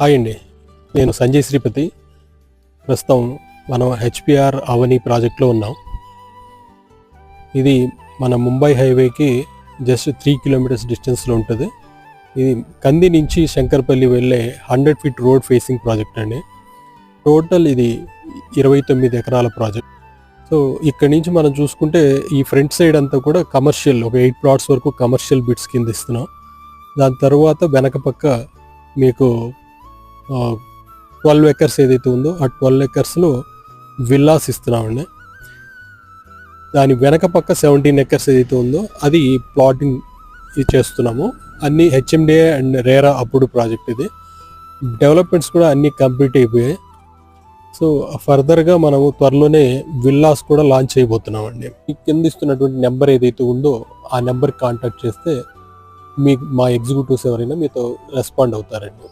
Hi అండి, నేను సంజయ్ శ్రీపతి. ప్రస్తుతం మనం హెచ్పిఆర్ అవని ప్రాజెక్ట్లో ఉన్నాం. ఇది మన ముంబై హైవేకి జస్ట్ 3 కిలోమీటర్స్ డిస్టెన్స్లో ఉంటుంది. ఇది కంది నుంచి శంకర్పల్లి వెళ్ళే 100 ఫీట్ రోడ్ ఫేసింగ్ ప్రాజెక్ట్ అండి. టోటల్ ఇది 29 ఎకరాల ప్రాజెక్ట్. సో ఇక్కడ నుంచి మనం చూసుకుంటే ఈ ఫ్రంట్ సైడ్ అంతా కూడా కమర్షియల్, ఒక 8 ప్లాట్స్ వరకు కమర్షియల్ బిట్స్ కింద ఇస్తున్నాం. దాని తర్వాత వెనక పక్క మీకు 12 ఎకర్స్ ఏదైతే ఉందో ఆ 12 ఎకర్స్లో విల్లాస్ ఇస్తున్నామండి. దాని వెనక పక్క 17 ఎకర్స్ ఏదైతే ఉందో అది ప్లాటింగ్ చేస్తున్నాము. అన్ని హెచ్ఎండిఏ అండ్ రేరా అప్పుడు ప్రాజెక్ట్. ఇది డెవలప్మెంట్స్ కూడా అన్నీ కంప్లీట్ అయిపోయాయి. సో ఫర్దర్గా మనము త్వరలోనే విల్లాస్ కూడా లాంచ్ చేయబోతున్నామండి. ఈ కింద ఇస్తున్నటువంటి నెంబర్ ఏదైతే ఉందో ఆ నెంబర్కి కాంటాక్ట్ చేస్తే మా ఎగ్జిక్యూటివ్స్ ఎవరైనా మీతో రెస్పాండ్ అవుతారండి.